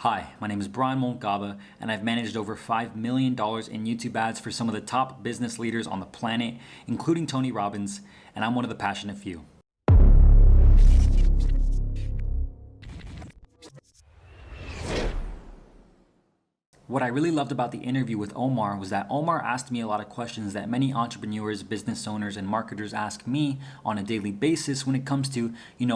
Hi, my name is Brian Moncada, and I've managed over $5 million in YouTube ads for some of the top business leaders on the planet, including Tony Robbins, and I'm one of the passionate few. What I really loved about the interview with Omar was that Omar asked me a lot of questions that many entrepreneurs, business owners, and marketers ask me on a daily basis when it comes to,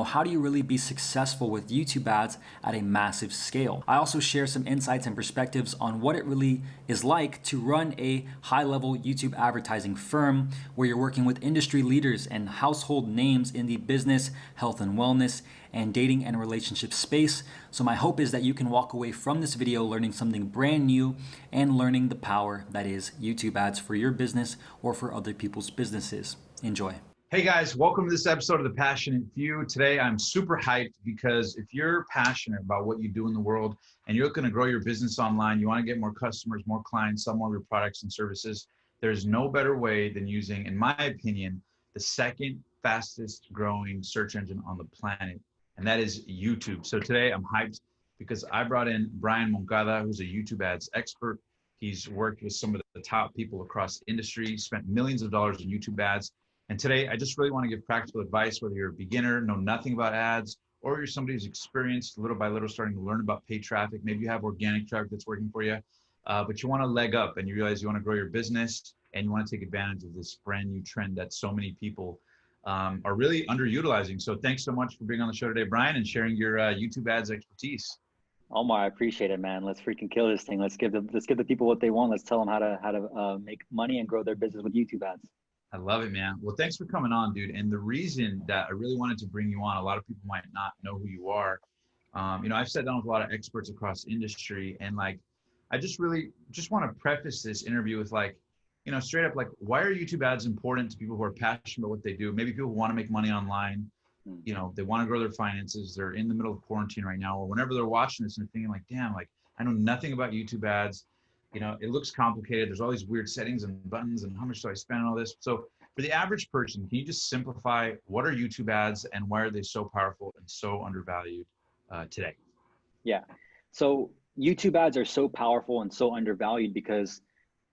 how do you really be successful with YouTube ads at a massive scale? I also share some insights and perspectives on what it really is like to run a high-level YouTube advertising firm where you're working with industry leaders and household names in the business, health and wellness, and dating and relationship space. So my hope is that you can walk away from this video learning something brand new and learning the power that is YouTube ads for your business or for other people's businesses. Enjoy. Hey guys, welcome to this episode of The Passionate Few. Today I'm super hyped because if you're passionate about what you do in the world and you're looking to grow your business online, you want to get more customers, more clients, sell more of your products and services, there's no better way than using, in my opinion, the second fastest growing search engine on the planet, and that is YouTube. So today I'm hyped because I brought in Brian Moncada, who's a YouTube ads expert. He's worked with some of the top people across industry, spent millions of dollars in YouTube ads. And today I just really want to give practical advice, whether you're a beginner, know nothing about ads, or you're somebody who's experienced little by little starting to learn about paid traffic. Maybe you have organic traffic that's working for you, but you want to leg up and you realize you want to grow your business and you want to take advantage of this brand new trend that so many people are really underutilizing. So thanks so much for being on the show today, Brian, and sharing your YouTube ads expertise. Omar, I appreciate it, man. Let's freaking kill this thing. Let's give the people what they want. Let's tell them how to make money and grow their business with YouTube ads. I love it, man. Well, thanks for coming on, dude. And the reason that I really wanted to bring you on, a lot of people might not know who you are. I've sat down with a lot of experts across industry, and I just really want to preface this interview with straight up, why are YouTube ads important to people who are passionate about what they do? Maybe people who want to make money online. They want to grow their finances. They're in the middle of quarantine right now, or whenever they're watching this and they're thinking damn, I know nothing about YouTube ads. It looks complicated. There's all these weird settings and buttons and how much do I spend on all this? So for the average person, can you just simplify what are YouTube ads and why are they so powerful and so undervalued today? Yeah. So YouTube ads are so powerful and so undervalued because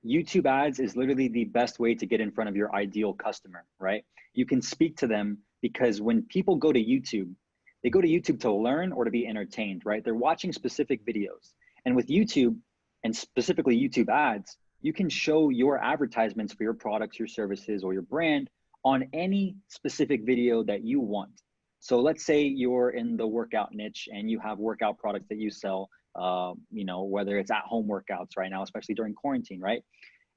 YouTube ads is literally the best way to get in front of your ideal customer, right? You can speak to them because when people go to YouTube, they go to YouTube to learn or to be entertained, right? They're watching specific videos. And with YouTube, and specifically YouTube ads, you can show your advertisements for your products, your services, or your brand on any specific video that you want. So let's say you're in the workout niche and you have workout products that you sell, whether it's at-home workouts right now, especially during quarantine, right?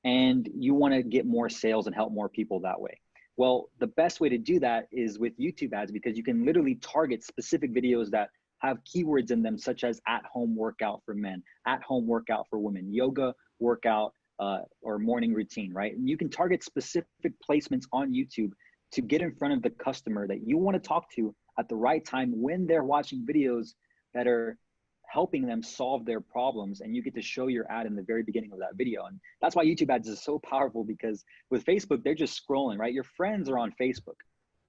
And you want to get more sales and help more people that way. Well, the best way to do that is with YouTube ads because you can literally target specific videos that have keywords in them such as at-home workout for men, at-home workout for women, yoga workout or morning routine, right? And you can target specific placements on YouTube to get in front of the customer that you want to talk to at the right time when they're watching videos that are helping them solve their problems, and you get to show your ad in the very beginning of that video. And that's why YouTube ads is so powerful, because with Facebook, they're just scrolling, right? Your friends are on Facebook.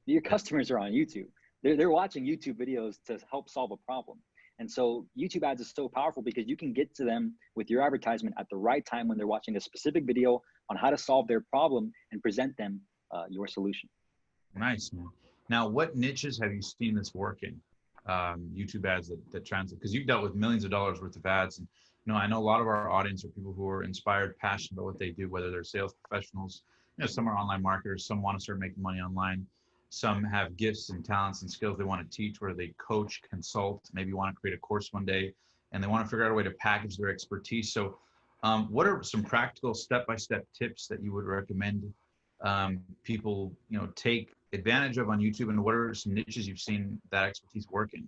Your customers are on YouTube. They're watching YouTube videos to help solve a problem. And so YouTube ads is so powerful because you can get to them with your advertisement at the right time when they're watching a specific video on how to solve their problem and present them your solution. Nice, man. Now, what niches have you seen this working? YouTube ads that translate, because you've dealt with millions of dollars worth of ads. And, I know a lot of our audience are people who are inspired, passionate about what they do, whether they're sales professionals, some are online marketers, some want to start making money online. Some have gifts and talents and skills they want to teach, where they coach, consult, maybe want to create a course one day, and they want to figure out a way to package their expertise. So what are some practical step-by-step tips that you would recommend people, take advantage of on YouTube, and what are some niches you've seen that expertise working?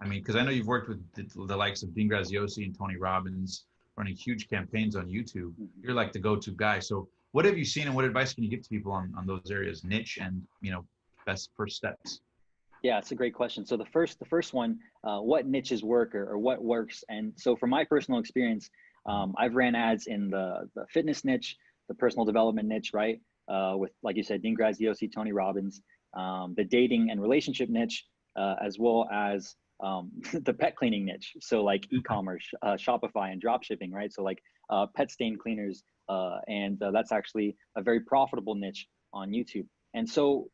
Because I know you've worked with the likes of Dean Graziosi and Tony Robbins, running huge campaigns on YouTube. You're like the go-to guy. So what have you seen, and what advice can you give to people on those areas, niche and, best first steps? Yeah, it's a great question. So the first one, what niches work or what works? And so from my personal experience, I've ran ads in the fitness niche, the personal development niche, right? With, like you said, Dean Graziosi, Tony Robbins, the dating and relationship niche, as well as the pet cleaning niche. So like e-commerce, Shopify and drop shipping, right? So like pet stain cleaners, and that's actually a very profitable niche on YouTube. And so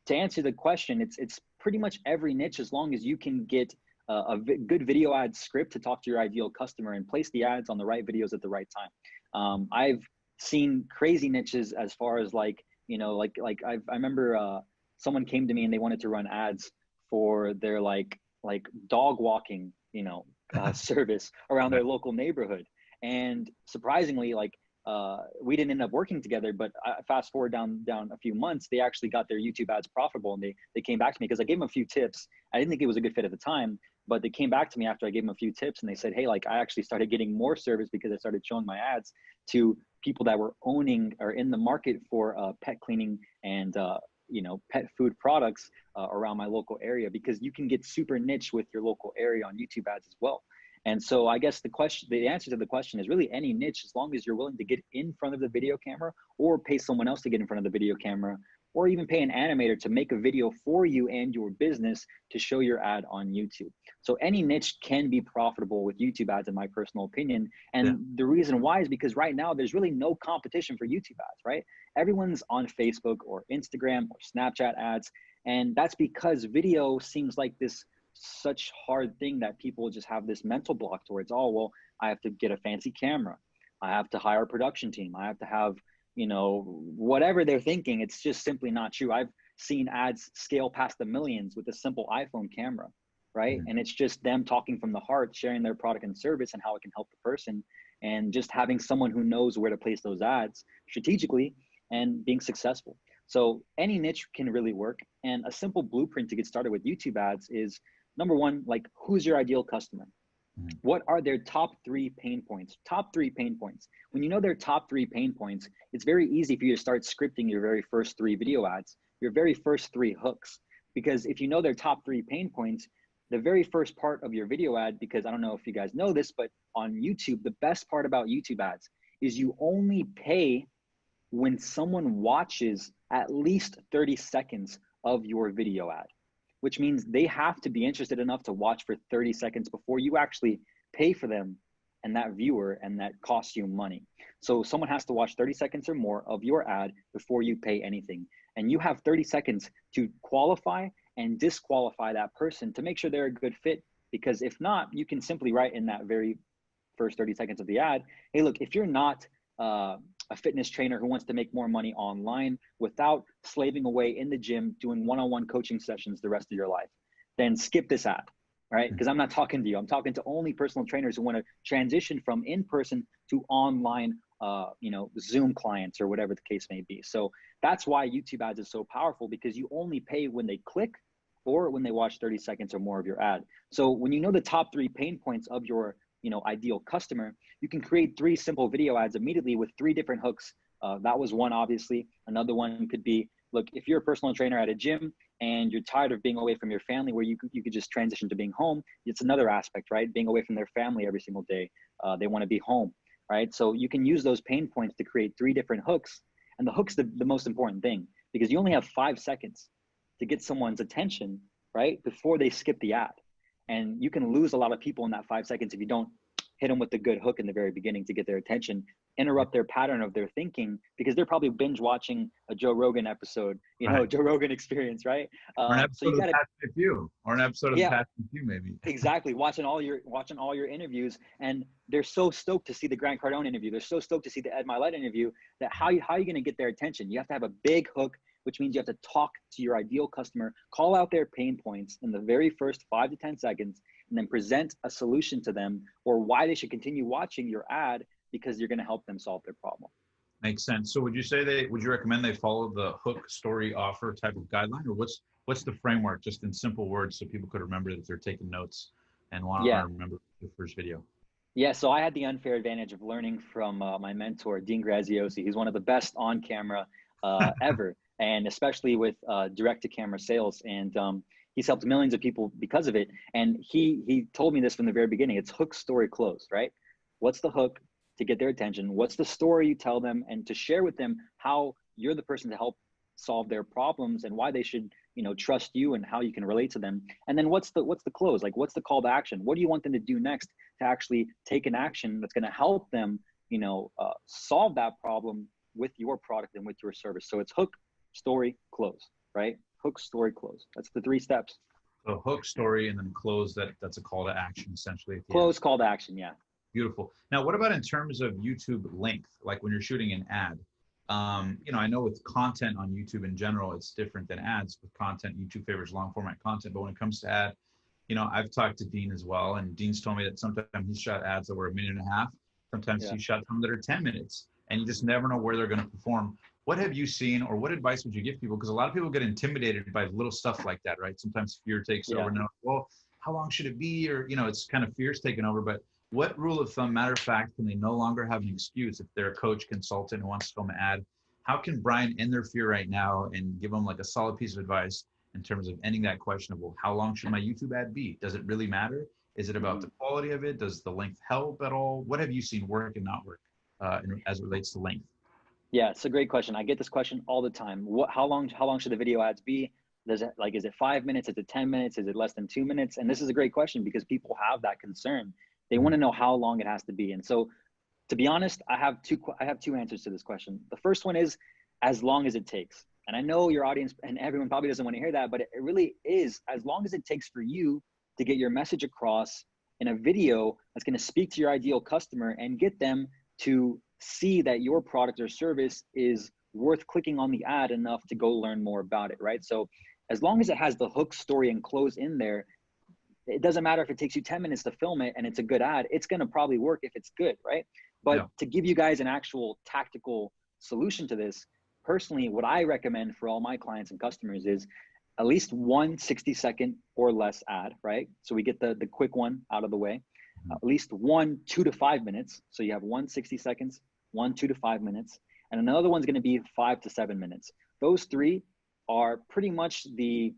to answer the question, it's pretty much every niche, as long as you can get good video ad script to talk to your ideal customer and place the ads on the right videos at the right time. I've seen crazy niches as far as like, you know, I remember someone came to me and they wanted to run ads for their like dog walking, you know, service around their local neighborhood. And surprisingly, like we didn't end up working together, but fast forward down a few months, they actually got their YouTube ads profitable, and they came back to me because I gave them a few tips. I didn't think it was a good fit at the time, but they came back to me after I gave them a few tips, and they said, hey, like I actually started getting more service because I started showing my ads to people that were owning or in the market for pet cleaning and you know, pet food products around my local area, because you can get super niche with your local area on YouTube ads as well. And so I guess the answer to the question is really any niche, as long as you're willing to get in front of the video camera, or pay someone else to get in front of the video camera, or even pay an animator to make a video for you and your business to show your ad on YouTube. So any niche can be profitable with YouTube ads, in my personal opinion. And the reason why is because right now there's really no competition for YouTube ads, right? Everyone's on Facebook or Instagram or Snapchat ads. And that's because video seems like this such hard thing that people just have this mental block towards. Oh, well, I have to get a fancy camera. I have to hire a production team. I have to have, you know, whatever they're thinking. It's just simply not true. I've seen ads scale past the millions with a simple iPhone camera, right? And it's just them talking from the heart, sharing their product and service and how it can help the person, and just having someone who knows where to place those ads strategically and being successful. So any niche can really work. And a simple blueprint to get started with YouTube ads is, number one, like, who's your ideal customer? What are their top 3 pain points? Top 3 pain points. When you know their top 3 pain points, it's very easy for you to start scripting your very first 3 video ads, your very first 3 hooks. Because if you know their top 3 pain points, the very first part of your video ad, because I don't know if you guys know this, but on YouTube, the best part about YouTube ads is you only pay when someone watches at least 30 seconds of your video ad, which means they have to be interested enough to watch for 30 seconds before you actually pay for them and that viewer, and that costs you money. So someone has to watch 30 seconds or more of your ad before you pay anything. And you have 30 seconds to qualify and disqualify that person to make sure they're a good fit. Because if not, you can simply write in that very first 30 seconds of the ad, hey, look, if you're not a fitness trainer who wants to make more money online without slaving away in the gym doing one-on-one coaching sessions the rest of your life, then skip this ad, right? Because I'm not talking to you. I'm talking to only personal trainers who want to transition from in-person to online, you know, Zoom clients or whatever the case may be. So that's why YouTube ads is so powerful, because you only pay when they click or when they watch 30 seconds or more of your ad. So when you know the top 3 pain points of your, you know, ideal customer, you can create 3 simple video ads immediately with 3 different hooks. That was one, obviously. Another one could be, look, if you're a personal trainer at a gym and you're tired of being away from your family, where you could just transition to being home, it's another aspect, right? Being away from their family every single day. They want to be home, right? So you can use those pain points to create 3 different hooks. And the hook's the most important thing, because you only have 5 seconds to get someone's attention, right, before they skip the ad. And you can lose a lot of people in that 5 seconds if you don't hit them with the good hook in the very beginning to get their attention, interrupt their pattern of their thinking, because they're probably binge watching a Joe Rogan episode, you know, Joe Rogan Experience, right? Or an episode so you of gotta, Passionate Few, or an episode of Passionate Few, maybe. Exactly, watching all your interviews, and they're so stoked to see the Grant Cardone interview. They're so stoked to see the Ed Milet interview, that how are you going to get their attention? You have to have a big hook, which means you have to talk to your ideal customer, call out their pain points in the very first 5 to 10 seconds, and then present a solution to them, or why they should continue watching your ad, because you're going to help them solve their problem. Makes sense. So would you recommend they follow the hook, story, offer type of guideline, or what's the framework, just in simple words, so people could remember that if they're taking notes and want to remember the first video? Yeah, so I had the unfair advantage of learning from my mentor, Dean Graziosi. He's one of the best on camera ever, and especially with direct-to-camera sales. And he's helped millions of people because of it. And he told me this from the very beginning. It's hook, story, close, right? What's the hook to get their attention? What's the story you tell them, and to share with them how you're the person to help solve their problems and why they should, trust you and how you can relate to them. And then what's the close? Like, what's the call to action? What do you want them to do next to actually take an action that's going to help them, solve that problem with your product and with your service? So it's hook, story, close, right? Hook, story, close. That's the 3 steps. So hook, story, and then close. That's a call to action, essentially. Close, call to action. Yeah. Beautiful. Now, what about in terms of YouTube length? Like when you're shooting an ad, I know with content on YouTube in general, it's different than ads. With content, YouTube favors long format content, but when it comes to ad, I've talked to Dean as well, and Dean's told me that sometimes he's shot ads that were 1.5 minutes. Sometimes he shot some that are 10 minutes, and you just never know where they're going to perform. What have you seen, or what advice would you give people? Because a lot of people get intimidated by little stuff like that, right? Sometimes fear takes over. Now, well, how long should it be? Or, it's kind of fear's taken over. But what rule of thumb, matter of fact, can they no longer have an excuse if they're a coach, consultant who wants to film an ad? How can Brian end their fear right now and give them like a solid piece of advice in terms of ending that questionable? How long should my YouTube ad be? Does it really matter? Is it about the quality of it? Does the length help at all? What have you seen work and not work as it relates to length? Yeah, it's a great question. I get this question all the time. How long should the video ads be? Is it 5 minutes? Is it 10 minutes? Is it less than 2 minutes? And this is a great question because people have that concern. They want to know how long it has to be. And so, to be honest, I have two answers to this question. The first one is as long as it takes. And I know your audience and everyone probably doesn't want to hear that, but it really is as long as it takes for you to get your message across in a video that's going to speak to your ideal customer and get them to see that your product or service is worth clicking on the ad enough to go learn more about it, right? So as long as it has the hook, story, and close in there, it doesn't matter if it takes you 10 minutes to film it and it's a good ad, it's going to probably work if it's good, right? But to give you guys an actual tactical solution to this, personally, what I recommend for all my clients and customers is at least one 60-second or less ad, right? So we get the quick one out of the way. At least one 2 to 5 minutes. So you have 1 60 seconds, 1 2 to 5 minutes, and another one's going to be 5 to 7 minutes. Those 3 are pretty much the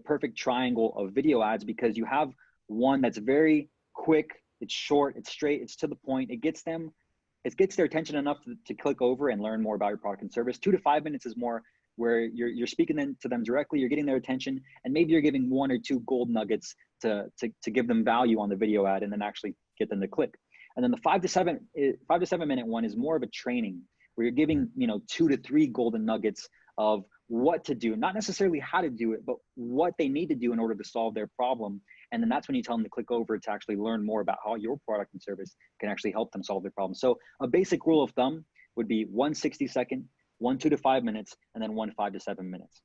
perfect triangle of video ads because you have one that's very quick, it's short, it's straight, it's to the point. It gets their attention enough to click over and learn more about your product and service. 2 to 5 minutes is more where you're speaking to them directly, you're getting their attention, and maybe you're giving 1 or 2 gold nuggets to give them value on the video ad and then actually get them to click. And then the 5 to 7 minute one is more of a training where you're giving 2 to 3 golden nuggets of what to do, not necessarily how to do it, but what they need to do in order to solve their problem. And then that's when you tell them to click over to actually learn more about how your product and service can actually help them solve their problem. So a basic rule of thumb would be 1 60-second, 1 2 to 5 minutes, and then 1 5 to 7 minutes.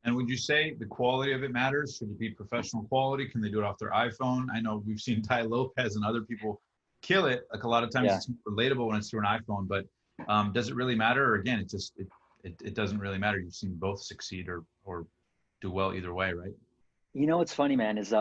And would you say the quality of it matters? Should it be professional quality? Can they do it off their iPhone? I know we've seen Ty Lopez and other people kill it. Like a lot of times it's relatable when it's through an iPhone, but does it really matter? Or again, it doesn't really matter. You've seen both succeed or do well either way, right? What's funny, man, is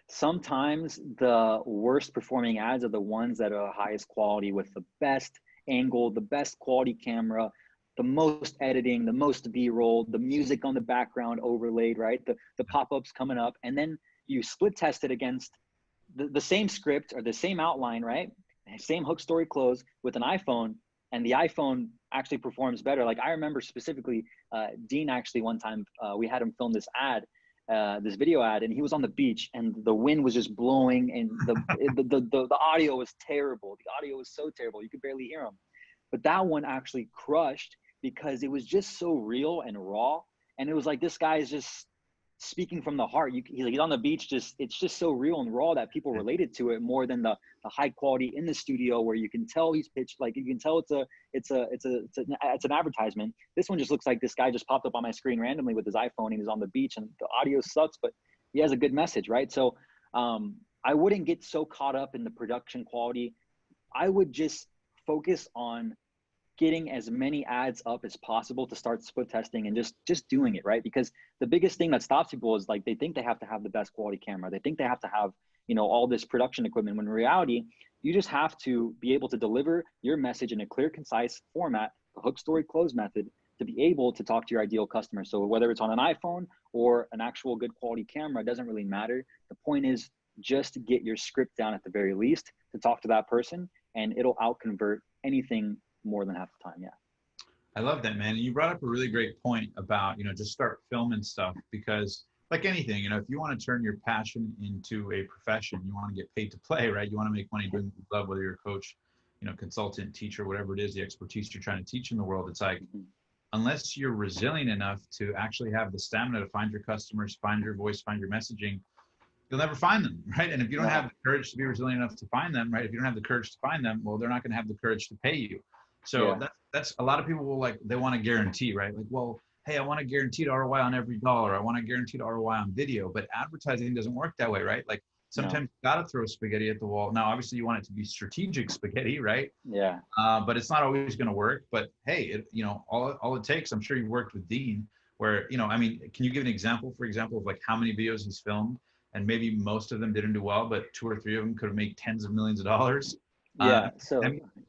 sometimes the worst performing ads are the ones that are highest quality with the best angle, the best quality camera, the most editing, the most B-roll, the music on the background overlaid, right? The pop-ups coming up. And then you split test it against the same script or the same outline, right? Same hook, story, close with an iPhone, and the iPhone actually performs better. Like I remember specifically, Dean actually one time, we had him film this ad, this video ad, and he was on the beach and the wind was just blowing and the audio was terrible. The audio was so terrible. You could barely hear him. But that one actually crushed because it was just so real and raw. And it was like, this guy is just speaking from the heart. He's on the beach, it's just so real and raw that people related to it more than the high quality in the studio where you can tell he's pitched, like you can tell it's an advertisement. This one just looks like this guy just popped up on my screen randomly with his iPhone and he's on the beach and the audio sucks, but he has a good message, right? So I wouldn't get so caught up in the production quality. I would just focus on getting as many ads up as possible to start split testing and just doing it, right? Because the biggest thing that stops people is like, they think they have to have the best quality camera. They think they have to have, all this production equipment, when in reality, you just have to be able to deliver your message in a clear, concise format, the hook, story, close method, to be able to talk to your ideal customer. So whether it's on an iPhone or an actual good quality camera, it doesn't really matter. The point is just to get your script down at the very least to talk to that person, and it'll out convert anything more than half the time. Yeah. I love that, man. And you brought up a really great point about, just start filming stuff because like anything, if you want to turn your passion into a profession, you want to get paid to play, right? You want to make money doing what you love, whether you're a coach, consultant, teacher, whatever it is, the expertise you're trying to teach in the world. It's like, unless you're resilient enough to actually have the stamina to find your customers, find your voice, find your messaging, you'll never find them, right? And if you don't have the courage to be resilient enough to find them, right? If you don't have the courage to find them, well, they're not going to have the courage to pay you. So that's a lot of people will they want to guarantee, right? Like, well, hey, I want a guaranteed ROI on every dollar. I want a guaranteed ROI on video, but advertising doesn't work that way, right? Like sometimes you got to throw spaghetti at the wall. Now, obviously you want it to be strategic spaghetti, right? Yeah. But it's not always going to work. But hey, all it takes, I'm sure you worked with Dean where, can you give an example, for example, of like how many videos he's filmed and maybe most of them didn't do well, but 2 or 3 of them could have made tens of millions of dollars? So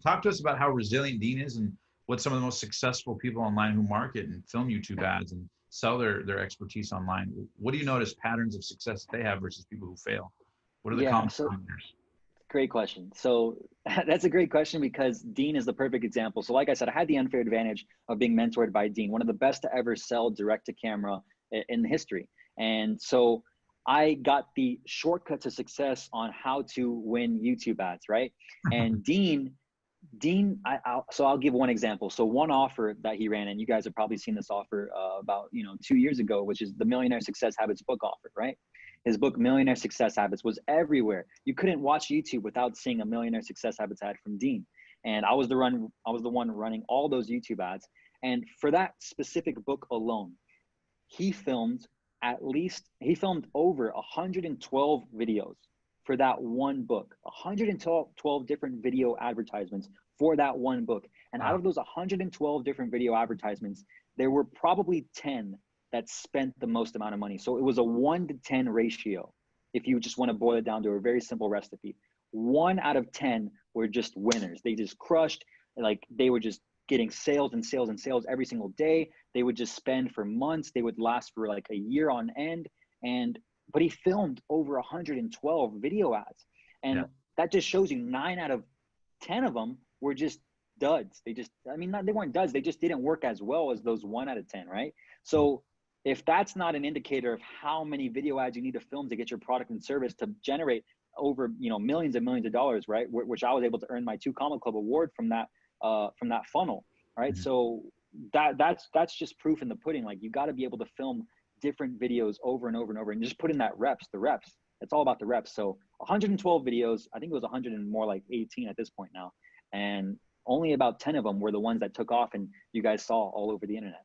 talk to us about how resilient Dean is and what some of the most successful people online who market and film YouTube ads and sell their expertise online. What do you notice patterns of success that they have versus people who fail? What are the common denominators? Great question. So that's a great question because Dean is the perfect example. So like I said, I had the unfair advantage of being mentored by Dean, one of the best to ever sell direct to camera in history. And so I got the shortcut to success on how to win YouTube ads, right? And Dean, so I'll give one example. So one offer that he ran, and you guys have probably seen this offer about 2 years ago, which is the Millionaire Success Habits book offer, right? His book, Millionaire Success Habits, was everywhere. You couldn't watch YouTube without seeing a Millionaire Success Habits ad from Dean. And I was the one running all those YouTube ads. And for that specific book alone, he filmed over 112 videos for that one book, 112 different video advertisements for that one book. And out of those 112 different video advertisements, there were probably 10 that spent the most amount of money. So it was a 1-to-10 ratio. If you just want to boil it down to a very simple recipe, 1 out of 10 were just winners. They just crushed, like they were just getting sales and sales and sales every single day. They would just spend for months. They would last for like a year on end. But he filmed over 112 video ads. And that just shows you 9 out of 10 of them were just duds. They weren't duds. They just didn't work as well as those 1 out of 10, right? So if that's not an indicator of how many video ads you need to film to get your product and service to generate over, millions and millions of dollars, right? Which I was able to earn my 2 Comma Club award from that funnel, right? So that's just proof in the pudding. Like you got to be able to film different videos over and over and over and just put in the reps. It's all about the reps. So 112 videos, I think it was 100 and more like 18 at this point now. And only about 10 of them were the ones that took off and you guys saw all over the internet.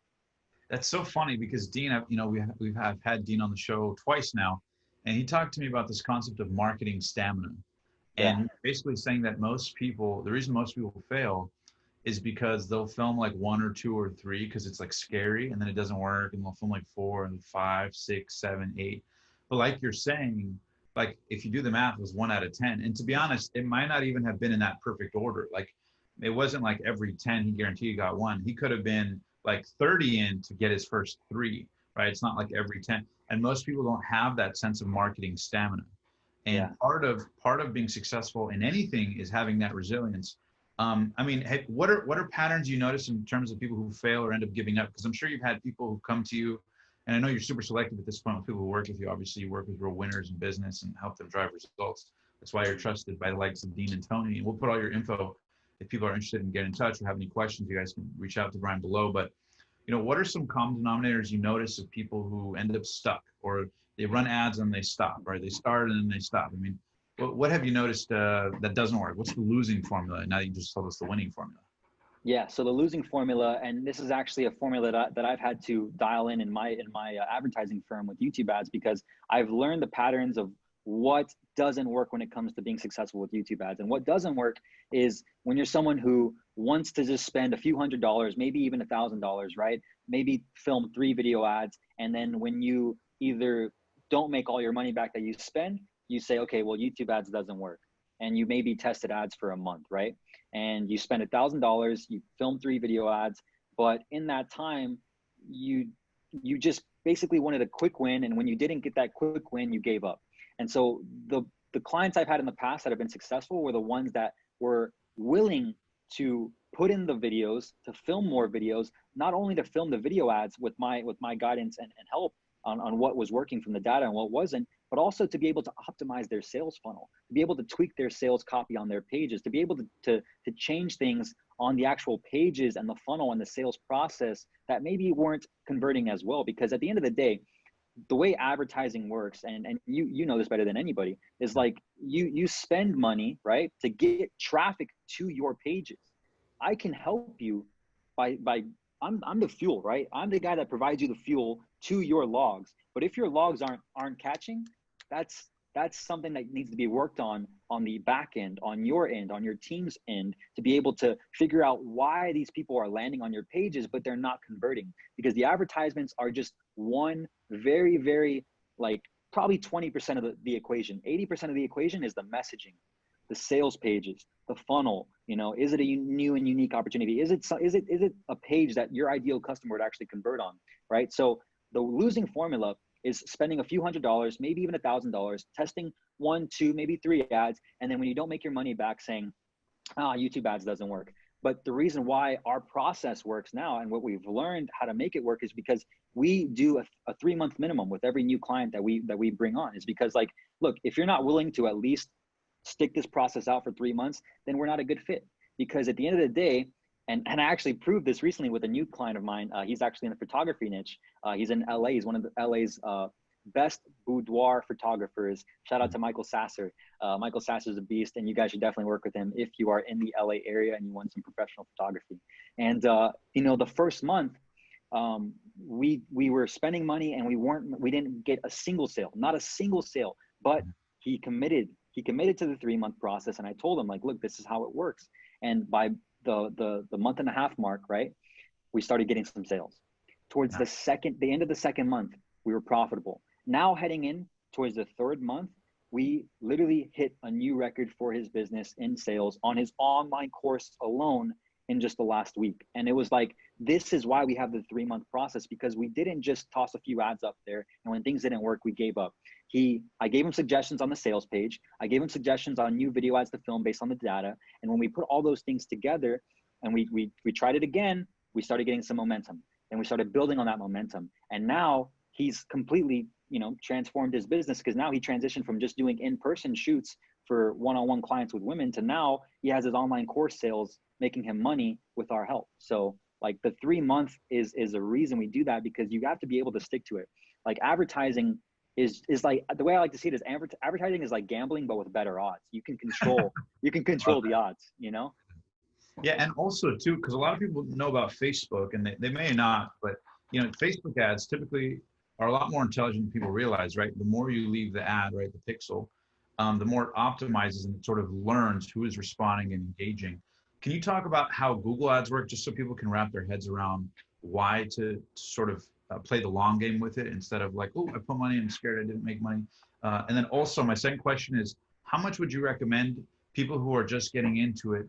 That's so funny because Dean, we have had Dean on the show twice now, and he talked to me about this concept of marketing stamina. And basically saying that the reason most people fail is because they'll film like 1 or 2 or 3 because it's like scary and then it doesn't work, and they'll film like 4 and 5, 6, 7, 8. But like you're saying, like if you do the math, it was 1 out of 10. And to be honest, it might not even have been in that perfect order. Like it wasn't like every 10 he guaranteed he got 1. He could have been like 30 in to get his first 3, right? It's not like every 10. And most people don't have that sense of marketing stamina. And part of being successful in anything is having that resilience. What are patterns you notice in terms of people who fail or end up giving up? Because I'm sure you've had people who come to you, and I know you're super selective at this point with people who work with you. Obviously, you work with real winners in business and help them drive results. That's why you're trusted by the likes of Dean and Tony. And we'll put all your info. If people are interested in getting in touch or have any questions, you guys can reach out to Brian below. But, what are some common denominators you notice of people who end up stuck, or they run ads and they stop, right? They start and then they stop. What have you noticed that doesn't work? What's the losing formula? Now that you just told us the winning formula. Yeah, so the losing formula, and this is actually a formula that I've had to dial in my advertising firm with YouTube ads, because I've learned the patterns of what doesn't work when it comes to being successful with YouTube ads. And what doesn't work is when you're someone who wants to just spend a few $100s, maybe even $1,000, right? Maybe film 3 video ads. And then when you either don't make all your money back that you spend, you say, okay, well, YouTube ads doesn't work. And you maybe tested ads for a month, right? And you spend $1,000, you film 3 video ads, but in that time, you just basically wanted a quick win. And when you didn't get that quick win, you gave up. And so the clients I've had in the past that have been successful were the ones that were willing to put in the videos, to film more videos, not only to film the video ads with my guidance and help on what was working from the data and what wasn't, but also to be able to optimize their sales funnel, to be able to tweak their sales copy on their pages, to be able to change things on the actual pages and the funnel and the sales process that maybe weren't converting as well. Because at the end of the day, the way advertising works, and you know this better than anybody, is like you spend money, right, to get traffic to your pages. I can help you by I'm the fuel, right? I'm the guy that provides you the fuel to your logs. But if your logs aren't catching, that's something that needs to be worked on the back end, on your end, on your team's end, to be able to figure out why these people are landing on your pages, but they're not converting. Because the advertisements are just one very, very, like, probably 20% of the equation. 80% of the equation is the messaging, the sales pages, the funnel. You know, is it a new and unique opportunity? Is it a page that your ideal customer would actually convert on, right? So the losing formula is spending a few $100s, maybe even $1,000, testing 1, 2, maybe 3 ads, and then when you don't make your money back, saying, YouTube ads doesn't work. But the reason why our process works now and what we've learned how to make it work is because we do a 3-month minimum with every new client that we bring on. Is because, like, look, if you're not willing to at least stick this process out for 3 months, then we're not a good fit. Because at the end of the day, and I actually proved this recently with a new client of mine. He's actually in the photography niche. He's in LA. He's one of LA's best boudoir photographers. Shout out to Michael Sasser. Michael Sasser is a beast, and you guys should definitely work with him if you are in the LA area and you want some professional photography. And you know, the first month, we were spending money and we didn't get a single sale, not a single sale. But he committed to the 3-month process, and I told him, like, look, this is how it works. And by the month and a half mark, right, we started getting some sales. Towards the end of the second month, we were profitable. Now heading in towards the 3rd month, we literally hit a new record for his business in sales on his online course alone in just the last week. And it was like, this is why we have the 3-month process, because we didn't just toss a few ads up there, and when things didn't work, we gave up. I gave him suggestions on the sales page. I gave him suggestions on new video ads to film based on the data. And when we put all those things together and we tried it again, we started getting some momentum, and we started building on that momentum. And now he's completely, you know, transformed his business, because now he transitioned from just doing in-person shoots for one-on-one clients with women to now he has his online course sales making him money with our help. So, like, the 3-month is a reason we do that, because you have to be able to stick to it. Like, advertising is like, the way I like to see it is advertising is like gambling, but with better odds. You can control the odds, you know? Yeah, and also too, because a lot of people know about Facebook, and they may not, but you know, Facebook ads typically are a lot more intelligent than people realize, right? The more you leave the ad, right, the pixel, the more it optimizes and it sort of learns who is responding and engaging. Can you talk about how Google ads work, just so people can wrap their heads around why to sort of play the long game with it, instead of like, oh, I put money, I'm scared I didn't make money. And then also my second question is, how much would you recommend people who are just getting into it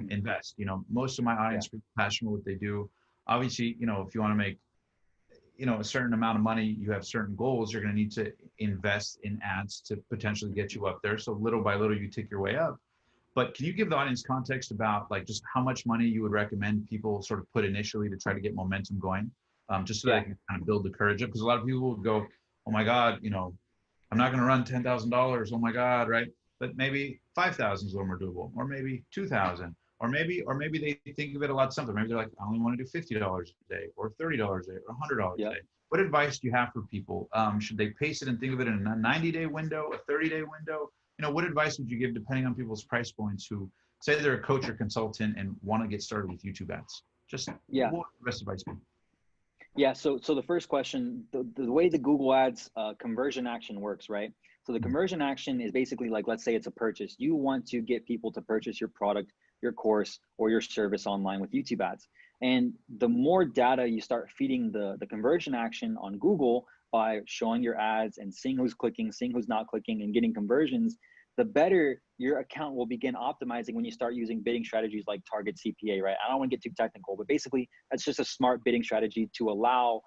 invest? You know, most of my audience are passionate what they do. Obviously, you know, if you want to make, you know, a certain amount of money, you have certain goals, you're going to need to invest in ads to potentially get you up there. So little by little, you take your way up. But can you give the audience context about, like, just how much money you would recommend people sort of put initially to try to get momentum going, just so that they can kind of build the courage up? Because a lot of people will go, oh my God, you know, I'm not going to run $10,000. Oh my God, right? But maybe 5,000 is a little more doable, or maybe 2,000, or maybe they think of it a lot simpler. Maybe they're like, I only want to do $50 a day, or $30 a day, or $100 a day. What advice do you have for people? Should they pace it and think of it in a 90-day window, a 30-day window? You know, what advice would you give, depending on people's price points, who say they're a coach or consultant and want to get started with YouTube ads? Just what would the best advice be? Yeah, so the first question, the way the Google Ads conversion action works, right? So the conversion action is basically like, let's say it's a purchase. You want to get people to purchase your product, your course, or your service online with YouTube ads. And the more data you start feeding the conversion action on Google by showing your ads and seeing who's clicking, seeing who's not clicking, and getting conversions, the better your account will begin optimizing when you start using bidding strategies like target CPA, right? I don't want to get too technical, but basically that's just a smart bidding strategy to allow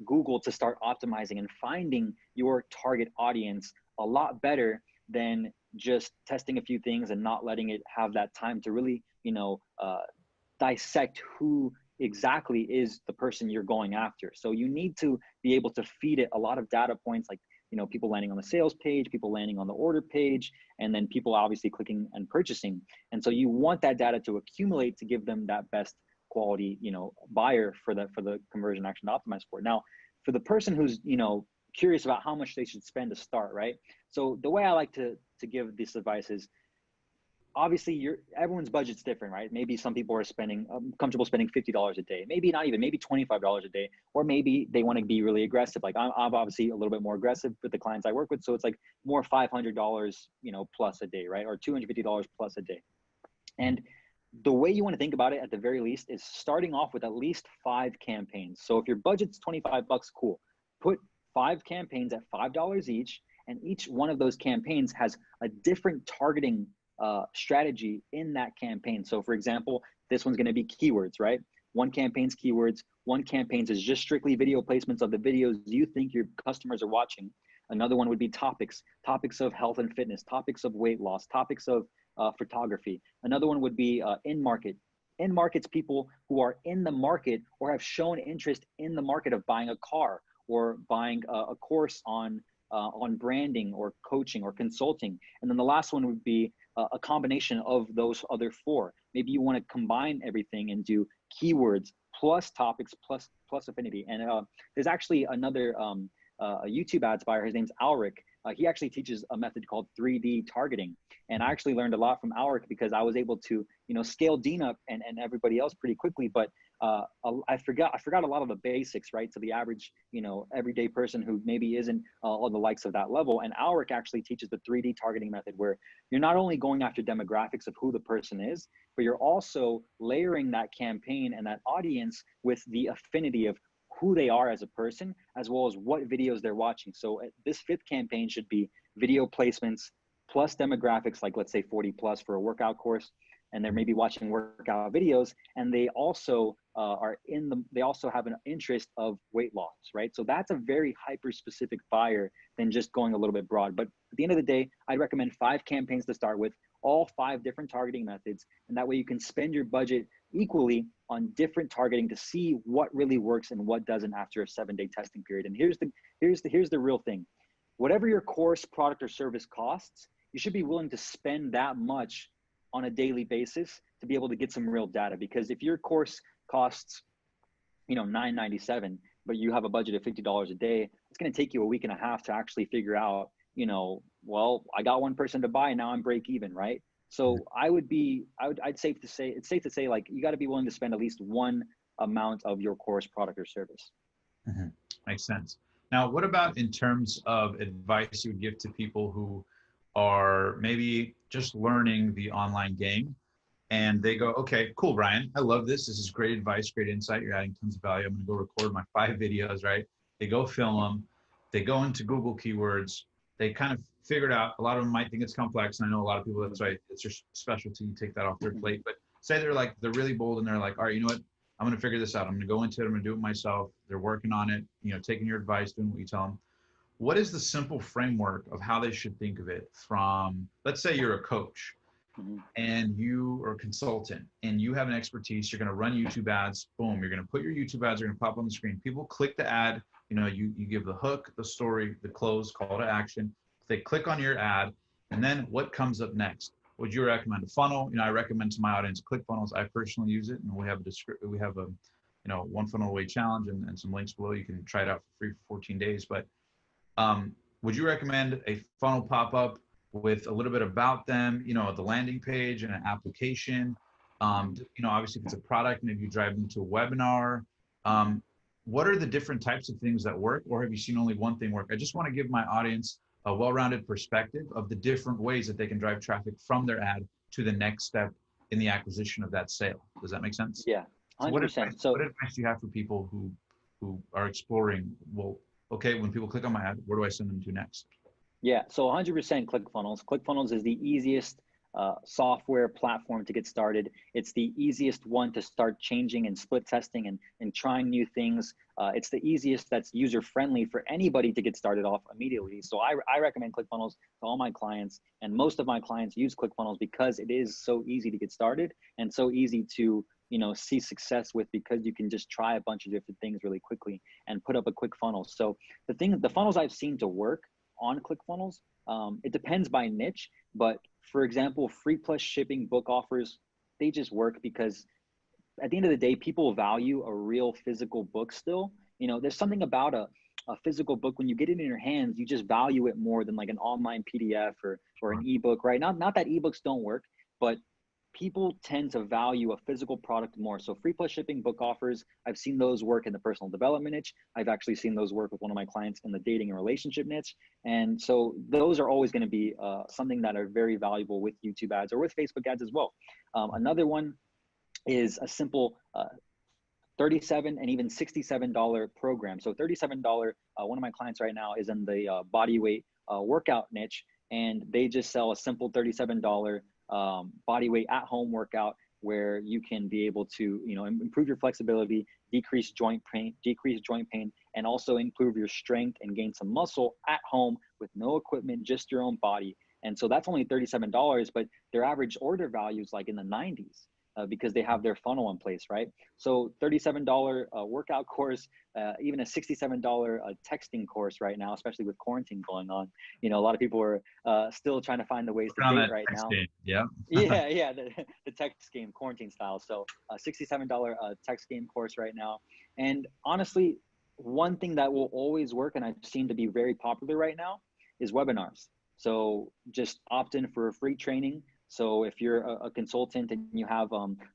Google to start optimizing and finding your target audience a lot better than just testing a few things and not letting it have that time to really, you know, dissect who exactly is the person you're going after. So you need to be able to feed it a lot of data points, like, you know, people landing on the sales page, people landing on the order page, and then people obviously clicking and purchasing. And so you want that data to accumulate to give them that best quality, you know, buyer for the conversion action to optimize for. Now, for the person who's, you know, curious about how much they should spend to start, right? So the way I like to give this advice is, obviously everyone's budget's different, right? Maybe some people are spending comfortable spending $50 a day, maybe not even, maybe $25 a day, or maybe they want to be really aggressive. Like I'm obviously a little bit more aggressive with the clients I work with, so it's like more $500, you know, plus a day, right? Or $250 plus a day. And the way you want to think about it at the very least is starting off with at least 5 campaigns. So if your budget's 25 bucks, cool. Put 5 campaigns at $5 each, and each one of those campaigns has a different targeting strategy in that campaign. So for example, this one's going to be keywords, right? One campaign's keywords, one campaign's is just strictly video placements of the videos you think your customers are watching. Another one would be topics of health and fitness, topics of weight loss, topics of photography. Another one would be in markets, people who are in the market or have shown interest in the market of buying a car or buying a course on branding or coaching or consulting. And then the last one would be a combination of those other 4. Maybe you want to combine everything and do keywords plus topics plus affinity. And there's actually another a YouTube ads buyer. His name's Alric. He actually teaches a method called 3D targeting. And I actually learned a lot from Alric because I was able to, you know, scale Dean up and everybody else pretty quickly. But I forgot a lot of the basics, right? To the average, you know, everyday person who maybe isn't on the likes of that level. And Alric actually teaches the 3D targeting method, where you're not only going after demographics of who the person is, but you're also layering that campaign and that audience with the affinity of who they are as a person, as well as what videos they're watching. So this 5th campaign should be video placements plus demographics, like let's say 40 plus for a workout course, and they're maybe watching workout videos, and they also they also have an interest of weight loss, right? So that's a very hyper specific buyer than just going a little bit broad. But at the end of the day, I'd recommend 5 campaigns to start with, all 5 different targeting methods, and that way you can spend your budget equally on different targeting to see what really works and what doesn't after a 7-day testing period. And here's the real thing. Whatever your course, product, or service costs, you should be willing to spend that much on a daily basis to be able to get some real data. Because if your course costs, you know, $9.97, but you have a budget of $50 a day, it's going to take you a week and a half to actually figure out, you know, well, I got one person to buy, now I'm break even, right? So it's safe to say like, you got to be willing to spend at least one amount of your course, product, or service. Mm-hmm. Makes sense. Now, what about in terms of advice you would give to people who are maybe just learning the online game, and they go, okay, cool, Brian, I love this. This is great advice, great insight. You're adding tons of value. I'm going to go record my 5 videos, right? They go film them. They go into Google keywords. They kind of figured out, a lot of them might think it's complex. And I know a lot of people, that's right, it's your specialty, you take that off their plate. But say they're really bold and they're like, all right, you know what? I'm going to figure this out. I'm going to go into it. I'm going to do it myself. They're working on it, you know, taking your advice, doing what you tell them. What is the simple framework of how they should think of it from, let's say you're a coach and you are a consultant and you have an expertise, you're going to run YouTube ads, boom, you're going to put your YouTube ads, are going to pop on the screen. People click the ad, you know, you give the hook, the story, the close, call to action. They click on your ad, and then what comes up next? Would you recommend a funnel? You know, I recommend to my audience ClickFunnels. I personally use it, and we have a you know, 1 funnel away challenge and some links below. You can try it out for free for 14 days. But would you recommend a funnel pop up with a little bit about them, you know, the landing page and an application? You know, obviously if it's a product, maybe you drive them to a webinar. What are the different types of things that work, or have you seen only one thing work? I just want to give my audience a well-rounded perspective of the different ways that they can drive traffic from their ad to the next step in the acquisition of that sale. Does that make sense? Yeah, 100%. So what advice do you have for people who are exploring, well, okay, when people click on my ad, where do I send them to next? Yeah, so 100% ClickFunnels. ClickFunnels is the easiest software platform to get started. It's the easiest one to start changing and split testing and trying new things. It's the easiest that's user-friendly for anybody to get started off immediately. So I recommend ClickFunnels to all my clients, and most of my clients use ClickFunnels because it is so easy to get started and so easy to see success with, because you can just try a bunch of different things really quickly and put up a quick funnel. So the funnels I've seen to work on ClickFunnels, it depends by niche, but for example, free plus shipping book offers, they just work because at the end of the day, people value a real physical book still. There's something about a physical book, when you get it in your hands, you just value it more than like an online PDF or an ebook, right? Not that ebooks don't work, but people tend to value a physical product more. So free plus shipping book offers, I've seen those work in the personal development niche. I've actually seen those work with one of my clients in the dating and relationship niche. And so those are always going to be something that are very valuable with YouTube ads or with Facebook ads as well. Another one is a simple $37 and even $67 program. So $37, one of my clients right now is in the body weight workout niche, and they just sell a simple $37 body weight at home workout where you can be able to, improve your flexibility, decrease joint pain, and also improve your strength and gain some muscle at home with no equipment, just your own body. And so that's only $37, but their average order value is like in the 90s. Because they have their funnel in place, right? So $37 workout course, even a $67 texting course right now, especially with quarantine going on. A lot of people are still trying to find the ways to date right now. Yeah. yeah, the text game, quarantine style. So $67 text game course right now. And honestly, one thing that will always work, and I've seen to be very popular right now, is webinars. So just opt in for a free training. So if you're a consultant and you have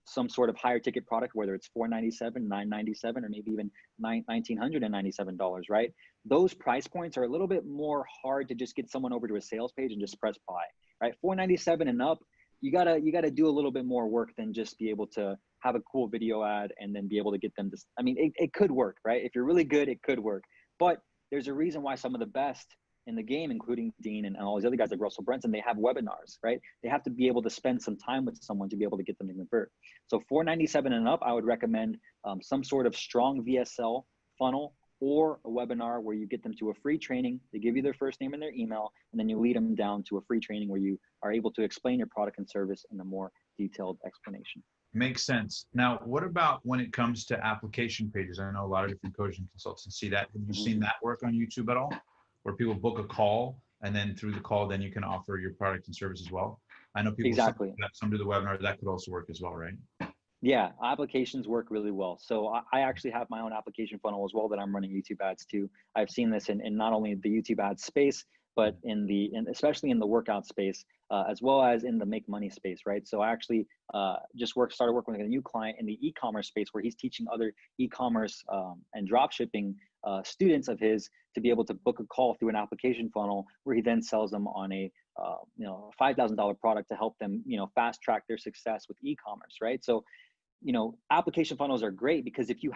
some sort of higher ticket product, whether it's $497, $997, or maybe even $1,997, right? Those price points are a little bit more hard to just get someone over to a sales page and just press buy, right? $497 and up, you gotta do a little bit more work than just be able to have a cool video ad and then be able to get them to. I mean, it could work, right? If you're really good, it could work. But there's a reason why some of the best in the game, including Dean and all these other guys like Russell Brunson, they have webinars, right? They have to be able to spend some time with someone to be able to get them to convert. So $497 and up, I would recommend some sort of strong VSL funnel or a webinar where you get them to a free training. They give you their first name and their email, and then you lead them down to a free training where you are able to explain your product and service in a more detailed explanation. Makes sense. Now, what about when it comes to application pages? I know a lot of different coaches and consultants see that. Have you seen that work on YouTube at all? Where people book a call, and then through the call, then you can offer your product and service as well. I know people, exactly. some do the webinar, that could also work as well, right? Yeah, applications work really well. So I actually have my own application funnel as well that I'm running YouTube ads to. I've seen this in not only the YouTube ads space, but especially in the workout space, as well as in the make money space, right? So I actually started working with a new client in the e-commerce space where he's teaching other e-commerce and drop shipping students of his to be able to book a call through an application funnel where he then sells them on a $5,000 product to help them fast track their success with e-commerce, right? So application funnels are great because if you're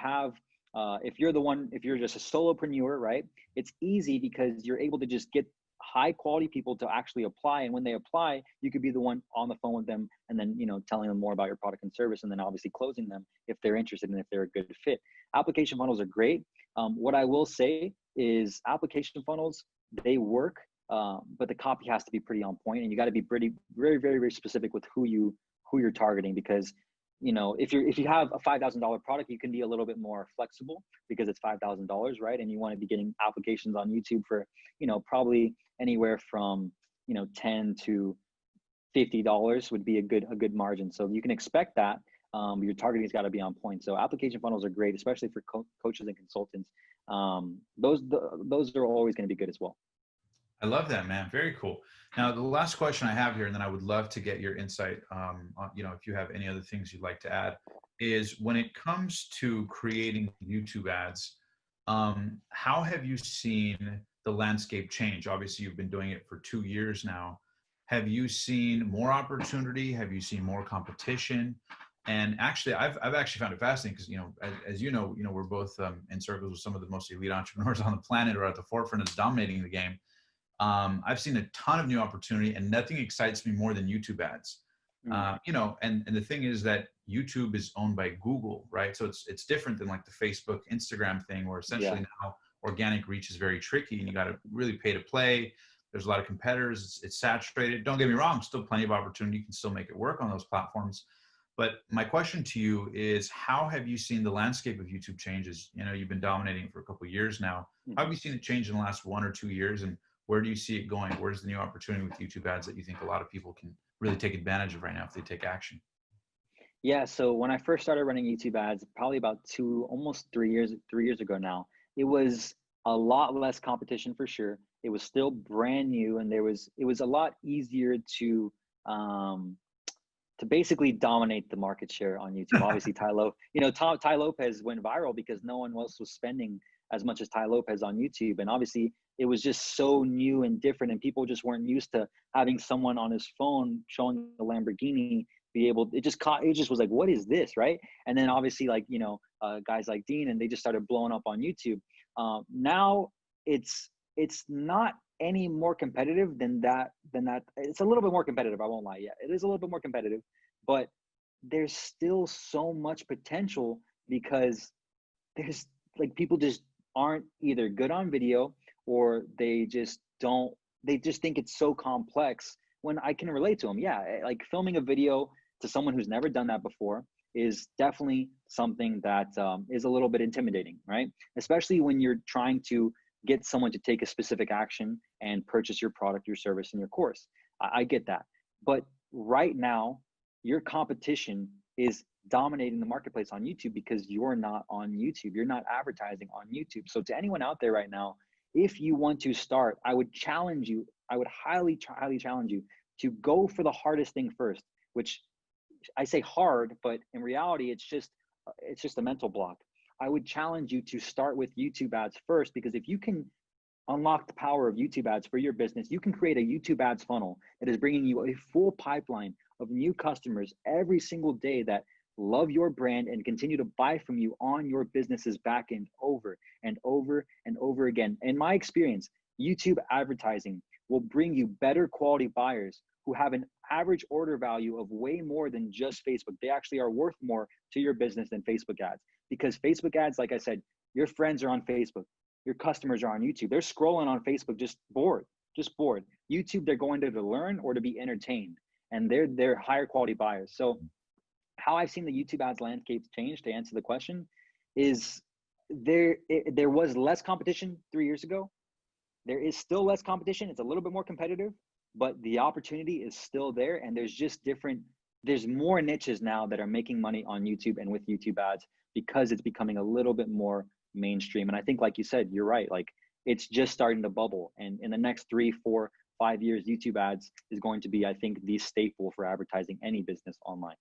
just a solopreneur, right, it's easy because you're able to just get high quality people to actually apply, and when they apply, you could be the one on the phone with them and then telling them more about your product and service, and then obviously closing them if they're interested and if they're a good fit. Application funnels are great. What I will say is application funnels, they work, but the copy has to be pretty on point, and you got to be very, very, very specific with who you're targeting, because if you have a $5,000 product, you can be a little bit more flexible because it's $5,000, right? And you want to be getting applications on YouTube for probably anywhere from $10 to $50 would be a good margin. So you can expect that. Your targeting has got to be on point. So application funnels are great, especially for coaches and consultants. Those are always going to be good as well. I love that, man. Very cool. Now, the last question I have here, and then I would love to get your insight on, if you have any other things you'd like to add, is when it comes to creating YouTube ads, how have you seen the landscape change? Obviously, you've been doing it for 2 years now. Have you seen more opportunity? Have you seen more competition? And actually, I've actually found it fascinating because, as you know, we're both in circles with some of the most elite entrepreneurs on the planet, or at the forefront of dominating the game. I've seen a ton of new opportunity, and nothing excites me more than YouTube ads. And the thing is that YouTube is owned by Google, right? So it's different than like the Facebook, Instagram thing, where essentially now organic reach is very tricky, and you got to really pay to play. There's a lot of competitors. It's saturated. Don't get me wrong, still plenty of opportunity. You can still make it work on those platforms. But my question to you is, how have you seen the landscape of YouTube changes? You know, you've been dominating for a couple of years now. How have you seen it change in the last 1 or 2 years? And where do you see it going? Where's the new opportunity with YouTube ads that you think a lot of people can really take advantage of right now if they take action? Yeah, so when I first started running YouTube ads, probably about almost 3 years ago now, it was a lot less competition for sure. It was still brand new, and it was a lot easier um, to basically dominate the market share on YouTube. Obviously, Ty Lopez went viral because no one else was spending as much as Ty Lopez on YouTube, and obviously it was just so new and different, and people just weren't used to having someone on his phone showing a Lamborghini be able. It just was like, what is this, right? And then obviously, like, guys like Dean, and they just started blowing up on YouTube. Now it's not any more competitive than that. It's a little bit more competitive, I won't lie. Yeah, it is a little bit more competitive, but there's still so much potential because there's, like, people just aren't either good on video, or they just think it's so complex, when I can relate to them. Yeah, like filming a video to someone who's never done that before is definitely something that is a little bit intimidating, right? Especially when you're trying to get someone to take a specific action and purchase your product, your service, and your course. I get that. But right now, your competition is dominating the marketplace on YouTube because you're not on YouTube. You're not advertising on YouTube. So to anyone out there right now, if you want to start, I would challenge you. I would highly challenge you to go for the hardest thing first, which I say hard, but in reality, it's just a mental block. I would challenge you to start with YouTube ads first, because if you can unlock the power of YouTube ads for your business, you can create a YouTube ads funnel that is bringing you a full pipeline of new customers every single day that love your brand and continue to buy from you on your business's back end over and over and over again. In my experience, YouTube advertising will bring you better quality buyers who have an average order value of way more than just Facebook. They actually are worth more to your business than Facebook ads, because Facebook ads, like I said, your friends are on Facebook, your customers are on YouTube. They're scrolling on Facebook just bored. YouTube, they're going there to learn or to be entertained, and they're higher quality buyers. So how I've seen the YouTube ads landscape change, to answer the question, is there was less competition 3 years ago. There is still less competition. It's a little bit more competitive, but the opportunity is still there. And there's more niches now that are making money on YouTube and with YouTube ads, because it's becoming a little bit more mainstream. And I think, like you said, you're right. Like, it's just starting to bubble. And in the next 3, 4, 5 years, YouTube ads is going to be, I think, the staple for advertising any business online.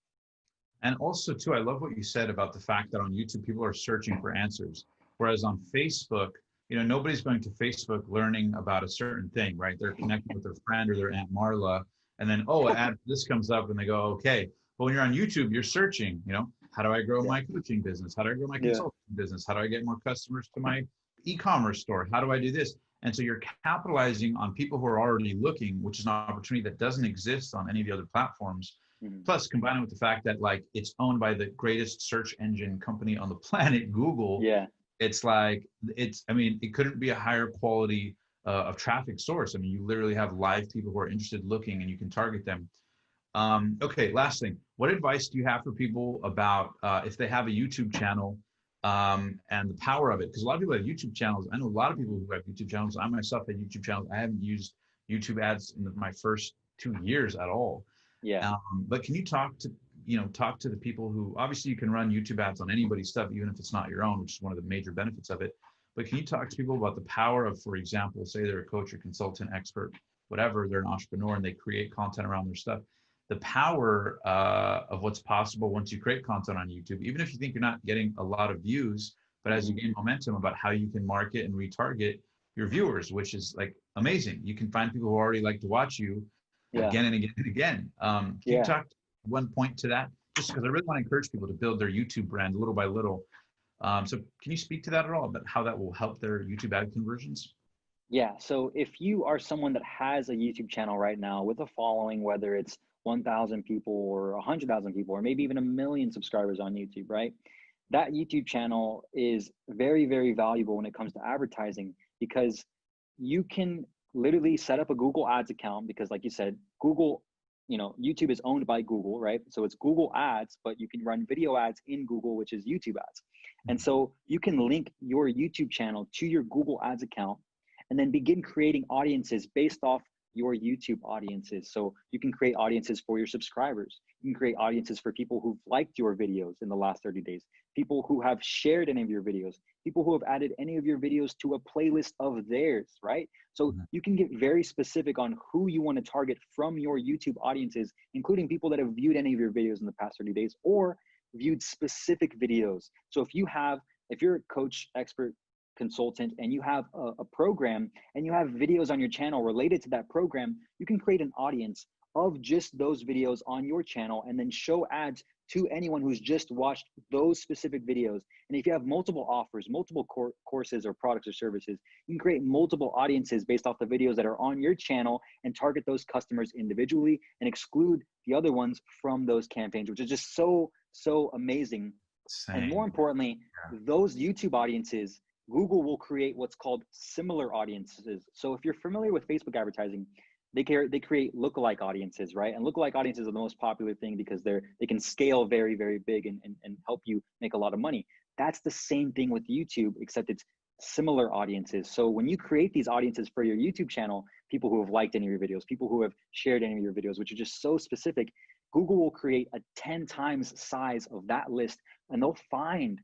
And also, too, I love what you said about the fact that on YouTube, people are searching for answers. Whereas on Facebook, nobody's going to Facebook learning about a certain thing, right? They're connecting with their friend or their Aunt Marla, and then, an ad for this comes up, and they go, okay. But when you're on YouTube, you're searching, how do I grow my coaching business? How do I grow my consulting business? How do I get more customers to my e-commerce store? How do I do this? And so you're capitalizing on people who are already looking, which is an opportunity that doesn't exist on any of the other platforms. Plus, combining with the fact that, like, it's owned by the greatest search engine company on the planet, Google. Yeah. It couldn't be a higher quality of traffic source. I mean, you literally have live people who are interested looking, and you can target them. Okay, last thing. What advice do you have for people about if they have a YouTube channel and the power of it? Because a lot of people have YouTube channels. I know a lot of people who have YouTube channels. I myself had YouTube channels. I haven't used YouTube ads in my first 2 years at all. Yeah. But can you talk to the people who, obviously you can run YouTube ads on anybody's stuff, even if it's not your own, which is one of the major benefits of it. But can you talk to people about the power of, for example, say they're a coach or consultant, expert, whatever, they're an entrepreneur and they create content around their stuff. The power of what's possible once you create content on YouTube, even if you think you're not getting a lot of views, but as you gain momentum, about how you can market and retarget your viewers, which is like amazing. You can find people who already like to watch you again and again and again. Can you talk one point to that? Just because I really want to encourage people to build their YouTube brand little by little. So can you speak to that at all, about how that will help their YouTube ad conversions? Yeah. So if you are someone that has a YouTube channel right now with a following, whether it's 1,000 people or 100,000 people, or maybe even 1 million subscribers on YouTube, right? That YouTube channel is very, very valuable when it comes to advertising, because you can literally set up a Google Ads account, because like you said, Google YouTube is owned by Google, right? So it's Google ads, but you can run video ads in Google, which is YouTube ads. And so you can link your YouTube channel to your Google ads account and then begin creating audiences based off your YouTube audiences. So you can create audiences for your subscribers. You can create audiences for people who've liked your videos in the last 30 days, people who have shared any of your videos, people who have added any of your videos to a playlist of theirs, right? So you can get very specific on who you want to target from your YouTube audiences, including people that have viewed any of your videos in the past 30 days or viewed specific videos. So if you're a coach, expert, consultant, and you have a program and you have videos on your channel related to that program, you can create an audience of just those videos on your channel and then show ads to anyone who's just watched those specific videos. And if you have multiple offers, multiple courses or products or services, you can create multiple audiences based off the videos that are on your channel and target those customers individually and exclude the other ones from those campaigns, which is just so amazing. Same. And more importantly, those YouTube audiences, Google will create what's called similar audiences. So if you're familiar with Facebook advertising, they create lookalike audiences, right? And lookalike audiences are the most popular thing because they can scale very, very big and help you make a lot of money. That's the same thing with YouTube, except it's similar audiences. So when you create these audiences for your YouTube channel, people who have liked any of your videos, people who have shared any of your videos, which are just so specific, Google will create a 10 times size of that list, and they'll find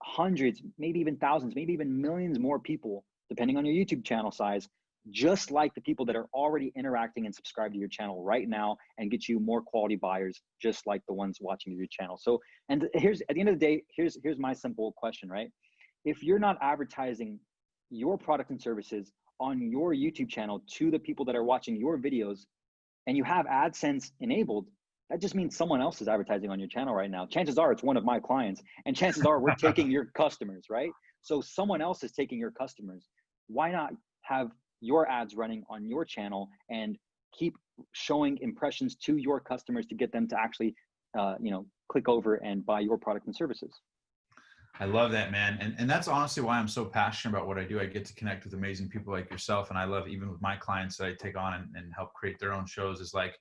hundreds, maybe even thousands, maybe even millions more people, depending on your YouTube channel size, just like the people that are already interacting and subscribed to your channel right now, and get you more quality buyers, just like the ones watching your channel. So, and here's, at the end of the day, here's my simple question, right? If you're not advertising your product and services on your YouTube channel to the people that are watching your videos, and you have AdSense enabled, that just means someone else is advertising on your channel right now. Chances are it's one of my clients, and chances are we're taking your customers, right? So someone else is taking your customers. Why not have your ads running on your channel and keep showing impressions to your customers to get them to actually, click over and buy your product and services? I love that, man. And that's honestly why I'm so passionate about what I do. I get to connect with amazing people like yourself. And I love, even with my clients that I take on and help create their own shows, is like,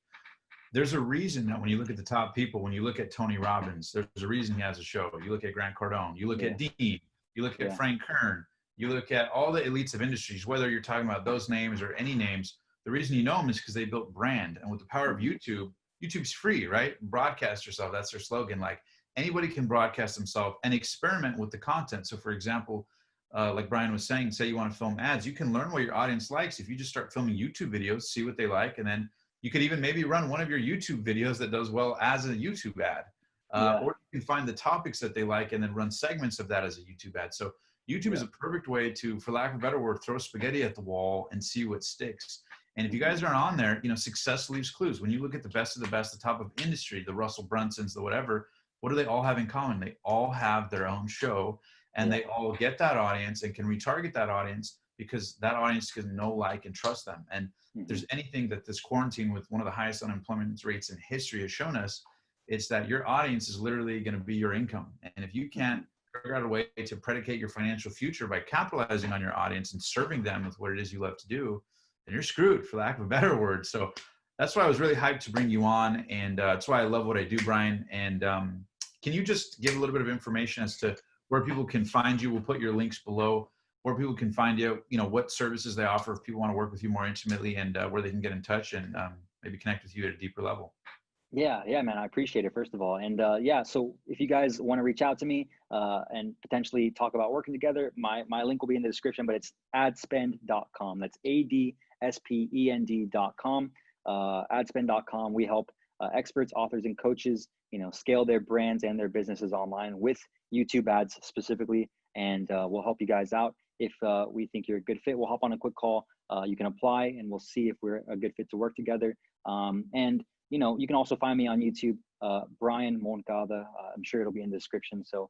there's a reason that when you look at the top people, when you look at Tony Robbins, there's a reason he has a show. You look at Grant Cardone, you look at Dean, you look at Frank Kern, you look at all the elites of industries, whether you're talking about those names or any names, the reason you know them is because they built brand. And with the power of YouTube, YouTube's free, right? Broadcast yourself. That's their slogan. Like, anybody can broadcast themselves and experiment with the content. So for example, like Brian was saying, say you want to film ads, you can learn what your audience likes. If you just start filming YouTube videos, see what they like, and then you could even maybe run one of your YouTube videos that does well as a YouTube ad. Or you can find the topics that they like and then run segments of that as a YouTube ad. So YouTube is a perfect way to, for lack of a better word, throw spaghetti at the wall and see what sticks. And if you guys aren't on there, success leaves clues. When you look at the best of the best, the top of industry, the Russell Brunsons, the whatever, what do they all have in common? They all have their own show, and they all get that audience and can retarget that audience because that audience can know, like, and trust them. And if there's anything that this quarantine with one of the highest unemployment rates in history has shown us, it's that your audience is literally going to be your income. And if you can't figure out a way to predicate your financial future by capitalizing on your audience and serving them with what it is you love to do, then you're screwed, for lack of a better word. So that's why I was really hyped to bring you on. And that's why I love what I do, Brian. And can you just give a little bit of information as to where people can find you? We'll put your links below, where people can find you, what services they offer if people want to work with you more intimately, and where they can get in touch and maybe connect with you at a deeper level. Yeah, man, I appreciate it, first of all. And so if you guys want to reach out to me and potentially talk about working together, my link will be in the description, but it's adspend.com. That's ADSPEND.com. Adspend.com. We help experts, authors, and coaches, scale their brands and their businesses online with YouTube ads specifically. And we'll help you guys out. If we think you're a good fit, we'll hop on a quick call. You can apply and we'll see if we're a good fit to work together. And you can also find me on YouTube, Brian Moncada. I'm sure it'll be in the description. So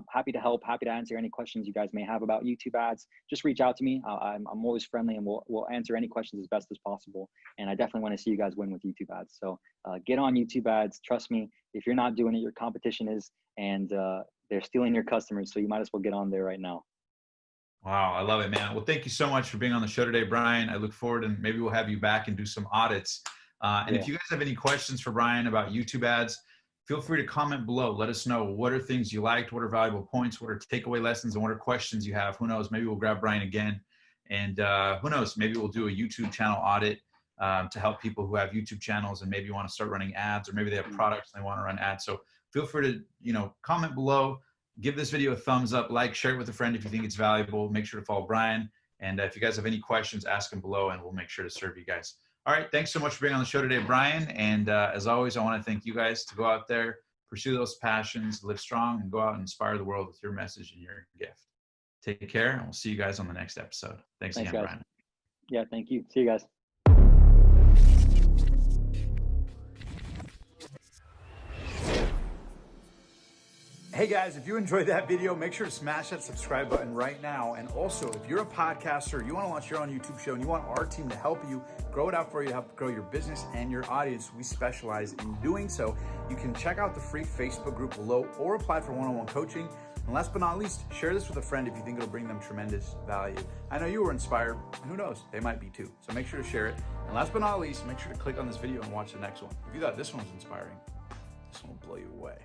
happy to help, happy to answer any questions you guys may have about YouTube ads. Just reach out to me. I'm always friendly, and we'll answer any questions as best as possible. And I definitely want to see you guys win with YouTube ads. So get on YouTube ads. Trust me, if you're not doing it, your competition is, and they're stealing your customers. So you might as well get on there right now. Wow, I love it, man. Well, thank you so much for being on the show today, Brian. I look forward, and maybe we'll have you back and do some audits And if you guys have any questions for Brian about YouTube ads, feel free to comment below. Let us know what are things you liked, what are valuable points, what are takeaway lessons, and what are questions you have. Who knows? Maybe we'll grab Brian again. And who knows? Maybe we'll do a YouTube channel audit to help people who have YouTube channels and maybe want to start running ads, or maybe they have products and they want to run ads. So feel free to, comment below, give this video a thumbs up, like, share it with a friend if you think it's valuable. Make sure to follow Brian. And if you guys have any questions, ask them below and we'll make sure to serve you guys. All right. Thanks so much for being on the show today, Brian. And as always, I want to thank you guys to go out there, pursue those passions, live strong, and go out and inspire the world with your message and your gift. Take care, and we'll see you guys on the next episode. Thanks again, guys. Brian. Yeah, thank you. See you guys. Hey guys, if you enjoyed that video, make sure to smash that subscribe button right now. And also, if you're a podcaster, you want to launch your own YouTube show, and you want our team to help you grow it out for you, to help grow your business and your audience, we specialize in doing so. You can check out the free Facebook group below or apply for one-on-one coaching. And last but not least, share this with a friend if you think it'll bring them tremendous value. I know you were inspired, and who knows, they might be too. So make sure to share it. And last but not least, make sure to click on this video and watch the next one. If you thought this one was inspiring, this one will blow you away.